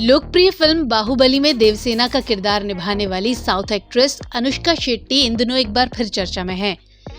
लोकप्रिय फिल्म बाहुबली में देवसेना का किरदार निभाने वाली साउथ एक्ट्रेस अनुष्का शेट्टी इन दिनों एक बार फिर चर्चा में है।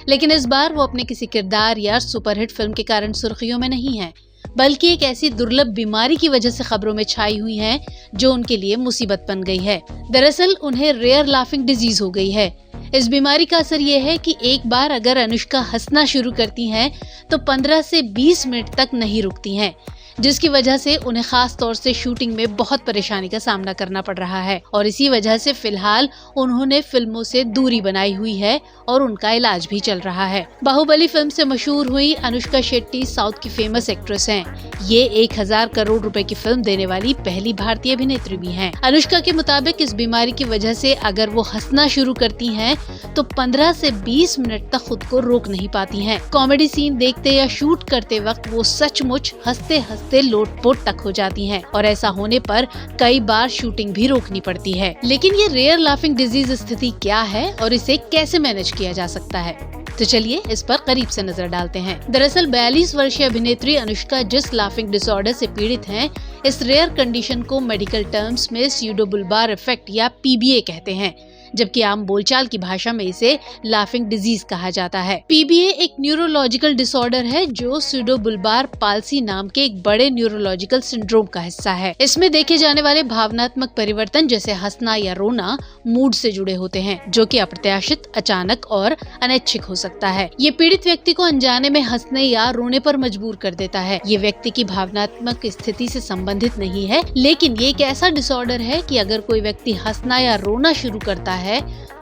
लेकिन इस बार वो अपने किसी किरदार या सुपरहिट फिल्म के कारण सुर्खियों में नहीं है, बल्कि एक ऐसी दुर्लभ बीमारी की वजह से खबरों में छाई हुई हैं, जो उनके लिए मुसीबत बन गई है। दरअसल उन्हें रेयर लाफिंग डिजीज हो गई है। इस बीमारी का असर ये है कि एक बार अगर अनुष्का हंसना शुरू करती हैं, तो 15 से 20 मिनट तक नहीं रुकती हैं, जिसकी वजह से उन्हें खास तौर से शूटिंग में बहुत परेशानी का सामना करना पड़ रहा है। और इसी वजह से फिलहाल उन्होंने फिल्मों से दूरी बनाई हुई है और उनका इलाज भी चल रहा है। बाहुबली फिल्म से मशहूर हुई अनुष्का शेट्टी साउथ की फेमस एक्ट्रेस हैं। ये 1000 करोड़ रुपए की फिल्म देने वाली पहली भारतीय अभिनेत्री भी हैं। अनुष्का के मुताबिक इस बीमारी की वजह से अगर वो हंसना शुरू करती हैं, तो 15 से 20 मिनट तक खुद को रोक नहीं पाती हैं। कॉमेडी सीन देखते या शूट करते वक्त वो सचमुच हंसते हंसते लोटपोट तक हो जाती हैं और ऐसा होने पर कई बार शूटिंग भी रोकनी पड़ती है। लेकिन ये रेयर लाफिंग डिजीज स्थिति क्या है और इसे कैसे मैनेज किया जा सकता है, तो चलिए इस पर करीब से नजर डालते हैं। दरअसल 42 वर्षीय अभिनेत्री अनुष्का जिस लाफिंग डिसऑर्डर से पीड़ित हैं, इस रेयर कंडीशन को मेडिकल टर्म्स में स्यूडोबुल्बार इफेक्ट या पीबीए कहते हैं, जबकि आम बोलचाल की भाषा में इसे लाफिंग डिजीज कहा जाता है। पीबीए एक न्यूरोलॉजिकल डिसऑर्डर है जो स्यूडोबुल्बार पाल्सी नाम के एक बड़े न्यूरोलॉजिकल सिंड्रोम का हिस्सा है। इसमें देखे जाने वाले भावनात्मक परिवर्तन जैसे हंसना या रोना मूड से जुड़े होते हैं, जो कि अप्रत्याशित, अचानक और अनैच्छिक हो सकता है। ये पीड़ित व्यक्ति को अनजाने में हंसने या रोने पर मजबूर कर देता है। ये व्यक्ति की भावनात्मक स्थिति से संबंधित नहीं है, लेकिन ये एक ऐसा डिसऑर्डर है कि अगर कोई व्यक्ति हंसना या रोना शुरू करता है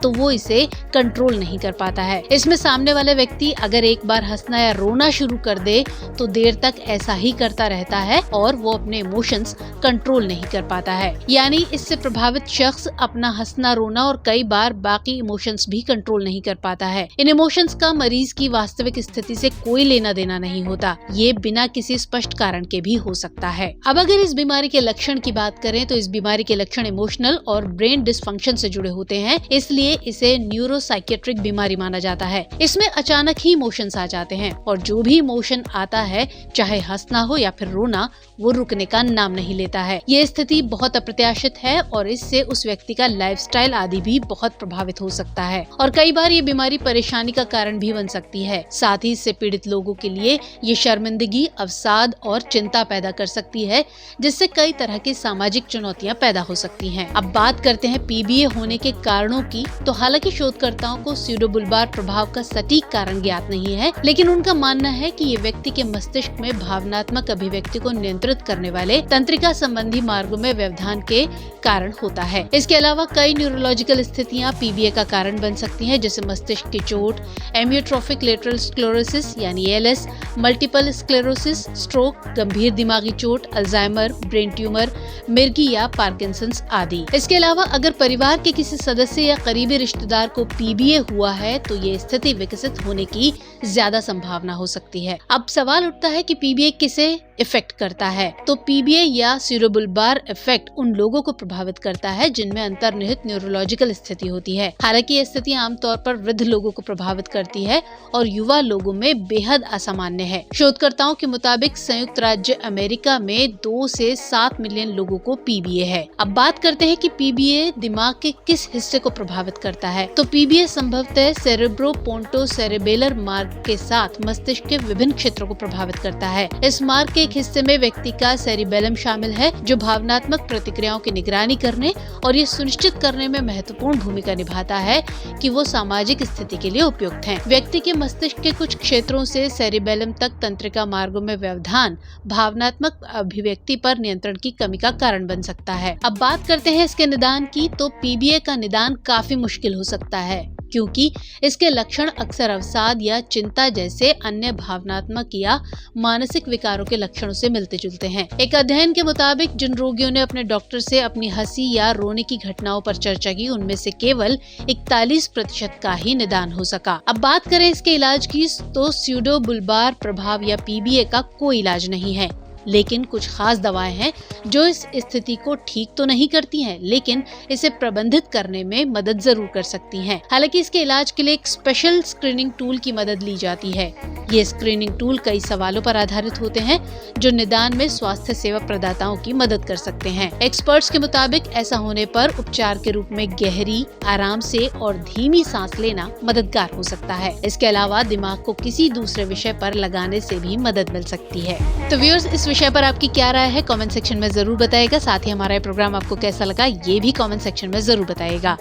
तो वो इसे कंट्रोल नहीं कर पाता है। इसमें सामने वाले व्यक्ति अगर एक बार हंसना या रोना शुरू कर दे तो देर तक ऐसा ही करता रहता है और वो अपने इमोशंस कंट्रोल नहीं कर पाता है। यानी इससे प्रभावित शख्स अपना हंसना, रोना और कई बार बाकी इमोशंस भी कंट्रोल नहीं कर पाता है। इन इमोशंस का मरीज की वास्तविक स्थिति से कोई लेना देना नहीं होता। ये बिना किसी स्पष्ट कारण के भी हो सकता है। अब अगर इस बीमारी के लक्षण की बात करें तो इस बीमारी के लक्षण इमोशनल और ब्रेन डिसफंक्शन से जुड़े होते हैं, इसलिए इसे न्यूरोसाइकेट्रिक बीमारी माना जाता है। इसमें अचानक ही इमोशंस आ जाते हैं और जो भी इमोशन आता है, चाहे हंसना हो या फिर रोना, वो रुकने का नाम नहीं लेता है। ये स्थिति बहुत अप्रत्याशित है और इससे उस व्यक्ति का लाइफस्टाइल आदि भी बहुत प्रभावित हो सकता है और कई बार ये बीमारी परेशानी का कारण भी बन सकती है। साथ ही इससे पीड़ित लोगों के लिए ये शर्मिंदगी, अवसाद और चिंता पैदा कर सकती है, जिससे कई तरह की सामाजिक चुनौतियां पैदा हो सकती हैं। अब बात करते हैं पीबीए होने के कारणों की, तो हालांकि शोधकर्ताओं को स्यूडोबुल्बार प्रभाव का सटीक कारण ज्ञात नहीं है, लेकिन उनका मानना है कि ये व्यक्ति के मस्तिष्क में भावनात्मक अभिव्यक्ति को नियंत्रित करने वाले तंत्रिका संबंधी मार्गों में व्यवधान के कारण होता है। इसके अलावा कई न्यूरोलॉजिकल स्थितियां पीबीए का कारण बन सकती हैं, जैसे मस्तिष्क की चोट, एमियोट्रोफिक लेटरल स्क्लेरोसिस यानी एएलएस, मल्टीपल स्क्लेरोसिस, स्ट्रोक, गंभीर दिमागी चोट, अल्जाइमर, ब्रेन ट्यूमर, मिर्गी या पार्किंसंस आदि। इसके अलावा अगर परिवार के किसी सदस्य या करीबी रिश्तेदार को पीबीए हुआ है तो ये स्थिति विकसित होने की ज्यादा संभावना हो सकती है। अब सवाल उठता है कि पीबीए किसे इफेक्ट करता है, तो पीबीए या स्यूडोबुल्बार इफेक्ट उन लोगों को प्रभावित करता है जिनमें अंतर्निहित न्यूरोलॉजिकल स्थिति होती है। हालांकि ये स्थिति आमतौर पर वृद्ध लोगों को प्रभावित करती है और युवा लोगों में बेहद असामान्य है। शोधकर्ताओं के मुताबिक संयुक्त राज्य अमेरिका में 2 से 7 मिलियन लोगों को पीबीए है। अब बात करते हैं कि पीबीए दिमाग के किस हिस्से को प्रभावित करता है, तो पीबीए संभवतः सेरेब्रो-पोंटो-सेरेबेलर मार्ग के साथ मस्तिष्क के विभिन्न क्षेत्रों को प्रभावित करता है। इस मार्ग के एक हिस्से में व्यक्ति का सेरिबेलम शामिल है, जो भावनात्मक प्रतिक्रियाओं की निगरानी करने और ये सुनिश्चित करने में महत्वपूर्ण भूमिका निभाता है कि वो सामाजिक स्थिति के लिए उपयुक्त हैं। व्यक्ति के मस्तिष्क के कुछ क्षेत्रों से सेरिबेलम तक तंत्रिका मार्गों में व्यवधान भावनात्मक अभिव्यक्ति पर नियंत्रण की कमी का कारण बन सकता है। अब बात करते हैं इसके निदान की, तो पीबीए का निदान काफी मुश्किल हो सकता है, क्योंकि इसके लक्षण अक्सर अवसाद या चिंता जैसे अन्य भावनात्मक या मानसिक विकारों के लक्षणों से मिलते जुलते हैं। एक अध्ययन के मुताबिक जिन रोगियों ने अपने डॉक्टर से अपनी हंसी या रोने की घटनाओं पर चर्चा की, उनमें से केवल 41% का ही निदान हो सका। अब बात करें इसके इलाज की, तो स्यूडोबुल्बार प्रभाव या पीबीए का कोई इलाज नहीं है। लेकिन कुछ खास दवाएं हैं जो इस स्थिति को ठीक तो नहीं करती हैं, लेकिन इसे प्रबंधित करने में मदद जरूर कर सकती हैं। हालांकि इसके इलाज के लिए एक स्पेशल स्क्रीनिंग टूल की मदद ली जाती है। ये स्क्रीनिंग टूल कई सवालों पर आधारित होते हैं जो निदान में स्वास्थ्य सेवा प्रदाताओं की मदद कर सकते हैं। एक्सपर्ट्स के मुताबिक ऐसा होने पर उपचार के रूप में गहरी, आराम से और धीमी सांस लेना मददगार हो सकता है। इसके अलावा दिमाग को किसी दूसरे विषय पर लगाने से भी मदद मिल सकती है। तो व्यूअर्स, इस विषय पर आपकी क्या राय है कमेंट सेक्शन में जरूर बताइएगा। साथ ही हमारा ये प्रोग्राम आपको कैसा लगा ये भी कमेंट सेक्शन में जरूर बताइएगा।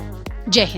जय हिंद।